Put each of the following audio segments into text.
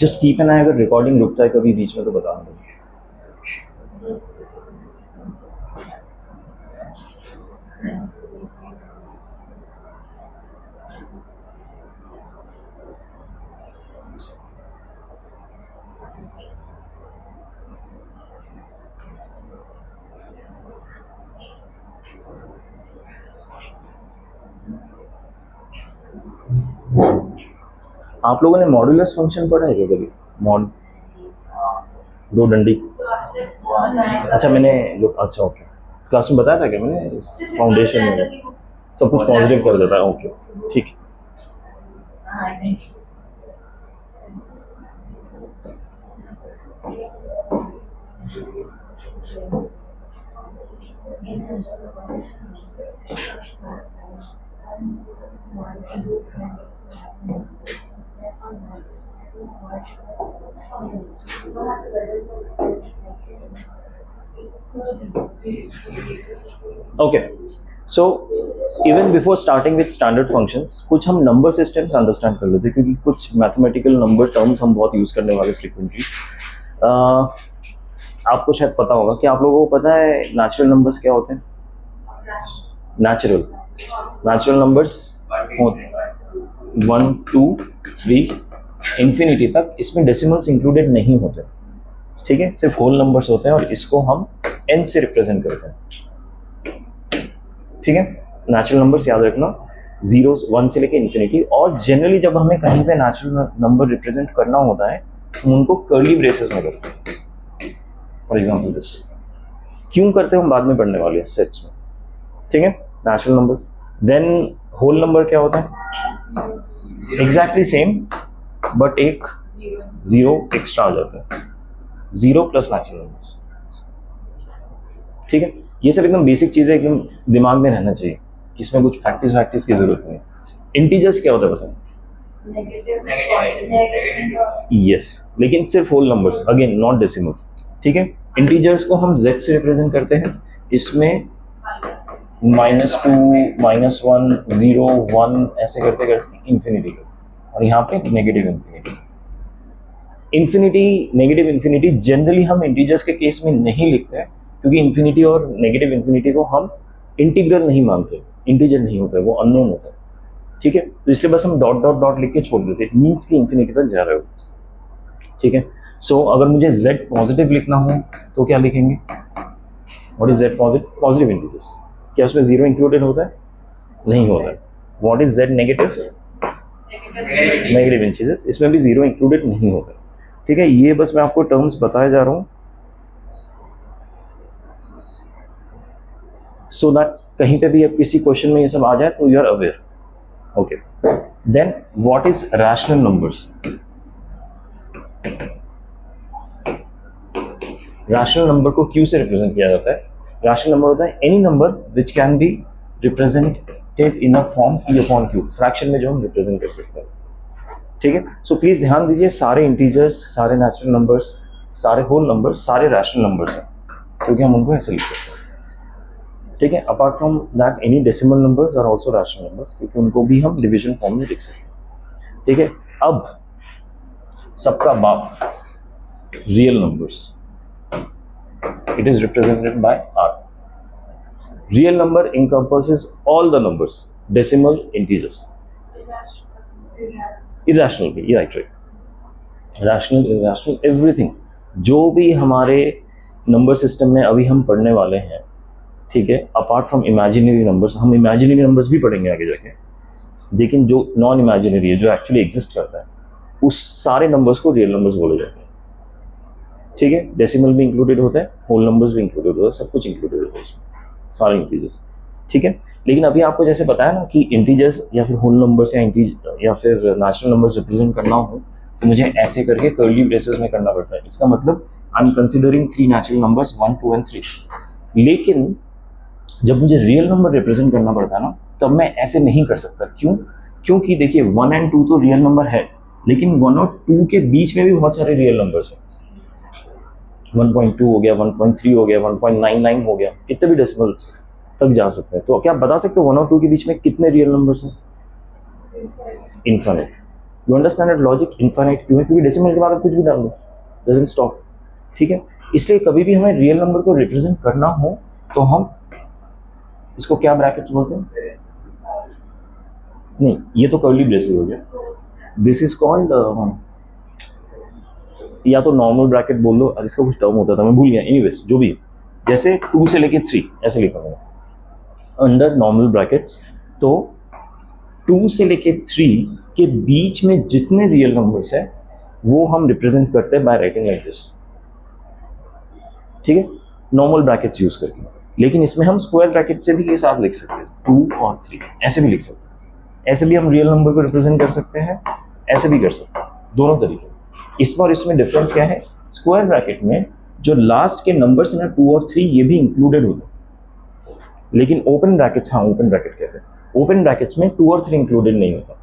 Just keep an आई, अगर recording रुकता है कभी बीच में तो बता दो। आप लोगों ने मॉड्यूलस फंक्शन पढ़ा है क्या कभी? मॉड दो डंडी, अच्छा मैंने अच्छा ओके, क्लास में बताया था क्या मैंने? फाउंडेशन में सब कुछ पॉजिटिव कर देता है, ओके ठीक है। Okay, so even before starting with standard functions कुछ हम नंबर सिस्टम्स अंडरस्टैंड कर लेते हैं, क्योंकि कुछ मैथमेटिकल नंबर टर्म्स हम बहुत यूज करने वाले फ्रीक्वेंटली। आपको शायद पता होगा कि आप लोगों को पता है नेचुरल नंबर्स क्या होते हैं? नेचुरल नंबर्स होते हैं 1 2 3 इंफिनिटी तक, इसमें डेसिमल्स इंक्लूडेड नहीं होते, ठीक है, सिर्फ होल नंबर्स होते हैं और इसको हम n से रिप्रेजेंट करते हैं, ठीक है। नेचुरल नंबर्स याद रखना 0 1 से लेके इंफिनिटी, और जनरली जब हमें कहीं पे नेचुरल नंबर रिप्रेजेंट करना होता है हम उनको कर्ली ब्रेसेस में करते हैं। फॉर एग्जांपल दिस, क्यों करते हैं हम बाद में पढ़ने वाले हैं सेट्स में, ठीक है। Natural numbers, then whole number क्या होता है? एग्जैक्टली सेम, बट एक 0 एक्स्ट्रा आ जाता है, 0 प्लस नेचुरल नंबर्स, ठीक है। ये सब एकदम बेसिक चीज़ें एकदम दिमाग में रहना चाहिए, इसमें कुछ प्रैक्टिस की जरूरत नहीं। इंटीजर्स क्या होता है बताओ? यस, लेकिन सिर्फ whole numbers, again not decimals, ठीक है। इंटीजर्स को हम z से रिप्रेजेंट करते हैं, इसमें -2 -1 0 1 ऐसे करते करते इंफिनिटी तक, और यहाँ पे नेगेटिव इन्फिनिटी जनरली हम इंटीजर्स के केस में नहीं लिखते हैं, क्योंकि इन्फिनिटी और नेगेटिव इन्फिनिटी को हम इंटीग्रल नहीं मानते, इंटीजर नहीं होता है, वो अननोन होता है, ठीक है। तो इसलिए बस हम डॉट डॉट डॉट लिख के छोड़ देते, मीन्स कि इन्फिनिटी तक जा रहे हो, ठीक है। सो अगर मुझे z पॉजिटिव लिखना हो तो क्या लिखेंगे? What is z positive integers? क्या उसमें 0 इंक्लूडेड होता है? नहीं होता है। What is z negative integers? इसमें भी 0 इंक्लूडेड नहीं होता है, ठीक है। ये बस मैं आपको टर्म्स बताया जा रहा हूँ सो दैट कहीं पे भी अब किसी क्वेश्चन में ये सब आ जाए तो you are aware, okay. Then what is rational numbers? Rational number को q से रिप्रेजेंट किया जाता है। रैशनल नंबर होता है any number which can be represented in a form p/q, fraction में जो हम रिप्रेजेंट कर सकते हैं, ठीक है। सो प्लीज ध्यान दीजिए, सारे इंटीजर्स, सारे नेचुरल नंबर्स, सारे होल नंबर्स, सारे रैशनल नंबर्स हैं, क्योंकि हम उनको ऐसे लिख सकते हैं, ठीक है। Apart from that any decimal numbers are also rational numbers, क्योंकि उनको भी हम डिवीजन फॉर्म में लिख सकते हैं, ठीक है। अब सबका बाप real numbers, it is represented by r. Real number encompasses all the numbers, decimal, integers, irrational भी, right, rational, irrational, everything जो भी हमारे नंबर सिस्टम में अभी हम पढ़ने वाले हैं, ठीक है। अपार्ट फ्रॉम इमेजिनरी नंबर्स, हम इमेजिनरी नंबर्स भी पढ़ेंगे आगे जाके, लेकिन जो नॉन इमेजिनरी है, जो एक्चुअली एग्जिस्ट करता है, उस सारे नंबर्स को रियल नंबर्स बोले जाते हैं, ठीक है, डेसिमल भी इंक्लूडेड होता है, होल नंबर्स भी इंक्लूडेड होता है, सब कुछ इंक्लूडेड होता है इसमें, सारे इंटीजर्स। ठीक है, लेकिन अभी आपको जैसे बताया ना कि इंटीजर्स या फिर होल नंबर्स या फिर नेचुरल नंबर्स रिप्रेजेंट करना हो तो मुझे ऐसे करके कर्ली ब्रेसेस में करना पड़ता है। इसका मतलब I am considering 3 natural numbers 1, 2 and 3। लेकिन जब मुझे रियल नंबर रिप्रेजेंट करना पड़ता है ना, तब मैं ऐसे नहीं कर सकता। क्यों? क्योंकि देखिए 1 एंड 2 तो रियल नंबर है, लेकिन 1 और 2 के बीच में भी बहुत सारे रियल नंबर्स हैं। 1.2 हो गया, 1.3 हो गया, 1.99 हो गया, कितने भी डेसिमल तक जा सकते हैं। तो क्या आप बता सकते हो 1 और 2 के बीच में कितने रियल नंबर्स हैं? Infinite. You understand that logic? Infinite क्यों है? क्योंकि डेसिमल के बाद आप कुछ भी डाल दो, डजंट स्टॉप। ठीक है, इसलिए कभी भी हमें रियल नंबर को रिप्रेजेंट करना हो तो हम इसको क्या ब्रैकेट्स बोलते हैं? नहीं, ये तो कर्ली ब्रेसेस हो गया। दिस इज कॉल्ड या तो नॉर्मल ब्रैकेट बोल लो, और इसका कुछ टर्म होता था मैं भूल गया। एनीवेज जो भी, जैसे 2 से लेके 3 ऐसे लिखा मैंने अंडर नॉर्मल ब्रैकेट्स। तो 2 से लेके 3 के बीच में जितने रियल नंबर्स है वो हम रिप्रेजेंट करते हैं बाय राइटिंग लाइक दिस। ठीक है, नॉर्मल ब्रैकेट्स यूज करके। लेकिन इसमें हम स्क्वायर ब्रैकेट से भी ये साथ लिख सकते हैं, 2 और 3 ऐसे भी लिख सकते हैं। ऐसे भी हम रियल नंबर को रिप्रेजेंट कर सकते हैं, ऐसे भी कर सकते हैं, दोनों तरीके। इस बार इसमें डिफरेंस क्या है? स्क्वायर ब्रैकेट में जो लास्ट के नंबर्स हैं ना 2 और 3 ये भी इंक्लूडेड होते हैं, लेकिन ओपन ब्रैकेट्स, हाँ ओपन ब्रैकेट कहते हैं, ओपन ब्रैकेट्स में 2 और 3 इंक्लूडेड नहीं होता।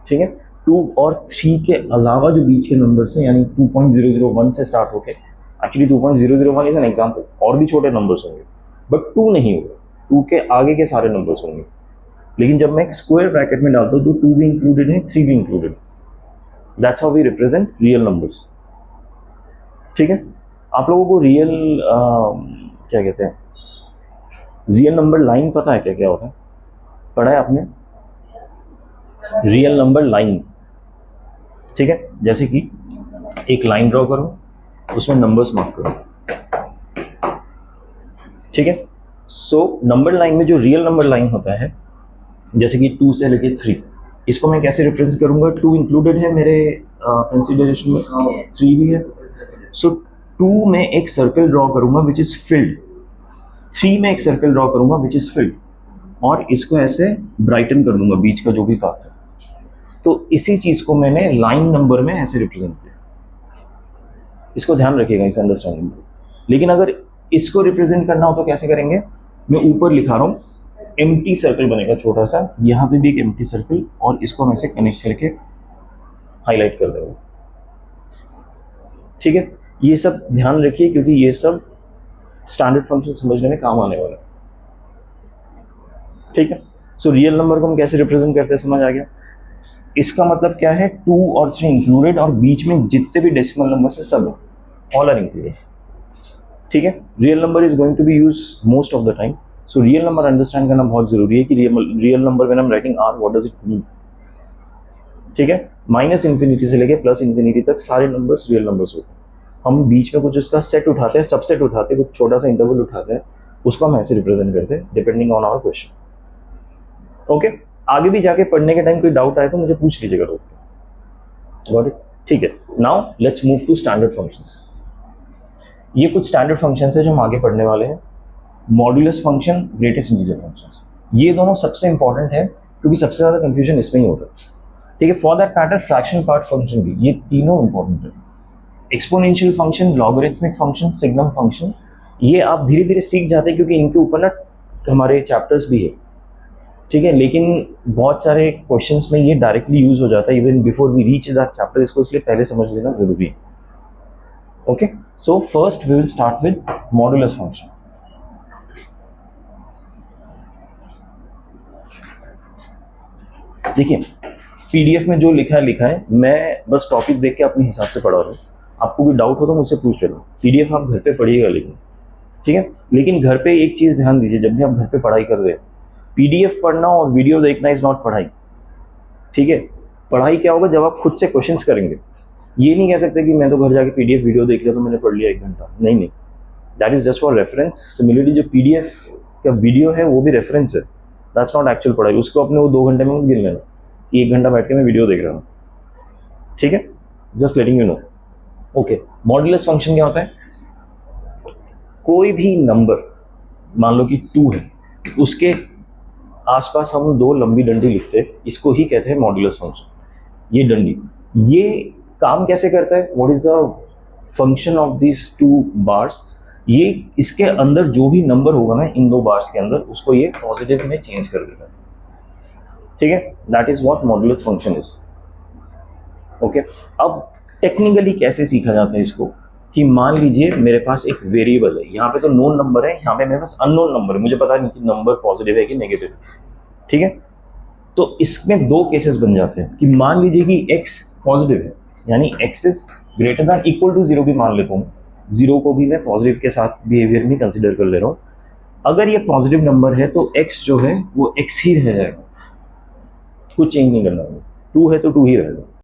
ठीक है, 2 और 3 के अलावा जो बीच के नंबर्स हैं, यानी 2.001 से स्टार्ट होके, एक्चुअली 2.001 इज एन एग्जाम्पल, और भी छोटे नंबर्स होंगे बट 2 नहीं होगा, 2 के आगे के सारे नंबर्स होंगे। लेकिन जब मैं एक स्क्वायर ब्रैकेट में डालता हूँ तो 2 भी इंक्लूडेड है, 3 भी included. That's how we represent real numbers. ठीक है, आप लोगों को रियल क्या कहते हैं, रियल नंबर लाइन पता है क्या क्या होता है? पढ़ा है आपने रियल नंबर लाइन? ठीक है, जैसे कि एक लाइन ड्रॉ करो, उसमें नंबर्स मार्क करो। ठीक है, सो नंबर लाइन में जो रियल नंबर लाइन होता है, जैसे कि 2 से लेके 3, इसको मैं कैसे रिप्रेजेंट करूंगा? 2 इंक्लूडेड है मेरे कंसिडरेशन में, 3 भी है। सो 2 में एक सर्कल ड्रॉ करूंगा विच इज फिल्ड, 3 में एक सर्कल ड्रॉ करूंगा विच इज फिल्ड, और इसको ऐसे ब्राइटन कर दूंगा बीच का जो भी पाथ है। तो इसी चीज को मैंने लाइन नंबर में ऐसे रिप्रेजेंट किया। इसको ध्यान रखिएगा इस अंडरस्टैंडिंग में। लेकिन अगर इसको रिप्रेजेंट करना हो तो कैसे करेंगे? मैं ऊपर लिखा रहा हूँ, एम्प्टी सर्कल बनेगा छोटा सा, यहाँ पे भी एक एम्प्टी सर्कल, और इसको मैं ऐसे कनेक्ट करके हाईलाइट कर दूंगा। ठीक है, ये सब ध्यान रखिए क्योंकि ये सब स्टैंडर्ड फंक्शन समझने में काम आने वाला है। ठीक है, सो रियल नंबर को हम कैसे रिप्रेजेंट करते हैं समझ आ गया। इसका मतलब क्या है? 2 और 3 इंक्लूडेड, और बीच में जितने भी डेसिमल नंबर है सब ऑल आर इंक्लूडेड। ठीक है, real number is going to be use most of the time. So real number understand करना बहुत जरूरी है कि real number when I am writing are what does it mean. ठीक है, -इन्फिनिटी से लेके +इन्फिनिटी तक सारे नंबर्स रियल नंबर्स होते हैं। हम बीच में कुछ उसका सेट उठाते हैं, सबसेट उठाते हैं, कुछ छोटा सा इंटरवल उठाते हैं, उसको हम ऐसे रिप्रेजेंट करते हैं depending on our question. Okay, आगे भी जाके पढ़ने के टाइम कोई डाउट आए तो मुझे पूछ लीजिएगा रोक के। Got it? ठीक है, now let's move to standard functions. ये कुछ स्टैंडर्ड फंक्शंस है जो हम आगे पढ़ने वाले हैं। Modulus function, greatest integer functions, ये दोनों सबसे इंपॉर्टेंट है क्योंकि सबसे ज्यादा कंफ्यूजन इसमें ही होता है। ठीक है, for that matter fraction part function भी, ये तीनों इंपॉर्टेंट है। Exponential function, logarithmic function, signum function, ये आप धीरे धीरे सीख जाते हैं क्योंकि इनके ऊपर ना हमारे चैप्टर्स भी है। ठीक है, लेकिन बहुत सारे क्वेश्चंस में ये डायरेक्टली यूज हो जाता है even before we reach that chapter, इसको इसलिए पहले समझ लेना जरूरी है। Okay, so first we will start with modulus function. देखिए, पीडीएफ में जो लिखा है मैं बस टॉपिक देख के अपने हिसाब से पढ़ा रहा हूँ। आपको कोई डाउट हो तो मुझसे पूछ लेना। पीडीएफ आप घर पे पढ़िएगा लेकिन, ठीक है। लेकिन घर पे एक चीज़ ध्यान दीजिए, जब भी आप घर पे पढ़ाई कर रहे हैं, पीडीएफ पढ़ना और वीडियो देखना इज़ नॉट पढ़ाई। ठीक है, पढ़ाई क्या होगा जब आप खुद से क्वेश्चंस करेंगे। ये नहीं कह सकते कि मैं तो घर जाके पीडीएफ वीडियो देख लिया तो मैंने पढ़ लिया 1 घंटा। नहीं, that is just for reference. Similarly जो पीडीएफ का वीडियो है वो भी रेफरेंस है, दैट्स नॉट एक्चुअल पढ़ाई। उसको अपने वो 2 घंटे में गिन लेना कि 1 घंटा बैठ के मैं वीडियो देख रहा हूँ। ठीक है, just letting you know. Okay, modulus function क्या होता है? कोई भी नंबर मान लो कि 2 है, उसके आसपास हम दो लंबी डंडी लिखते हैं, इसको ही कहते हैं मॉड्यूलस फंक्शन। ये डंडी, ये काम कैसे करता है? What is the function of this 2 bars? ये इसके अंदर जो भी नंबर होगा ना इन 2 बार्स के अंदर, उसको ये पॉजिटिव में चेंज कर देता है। ठीक है, that is what modulus function is. Okay, अब टेक्निकली कैसे सीखा जाता है इसको, कि मान लीजिए मेरे पास एक वेरिएबल है, यहाँ पे तो नोन नंबर है, यहाँ पे मेरे पास अननोन नंबर है, मुझे पता नहीं कि नंबर पॉजिटिव है कि नेगेटिव है। ठीक है, तो इसमें 2 केसेस बन जाते हैं कि मान लीजिए कि x पॉजिटिव है, यानी x is greater than equal to 0 भी मान लेता हूँ, 0 को भी मैं पॉजिटिव के साथ बिहेवियर में कंसिडर कर ले रहा हूँ। अगर ये पॉजिटिव नंबर है तो x जो है वो x ही रह जाएगा, कुछ चेंज नहीं करना होगा। 2 है तो 2 ही रहेगा।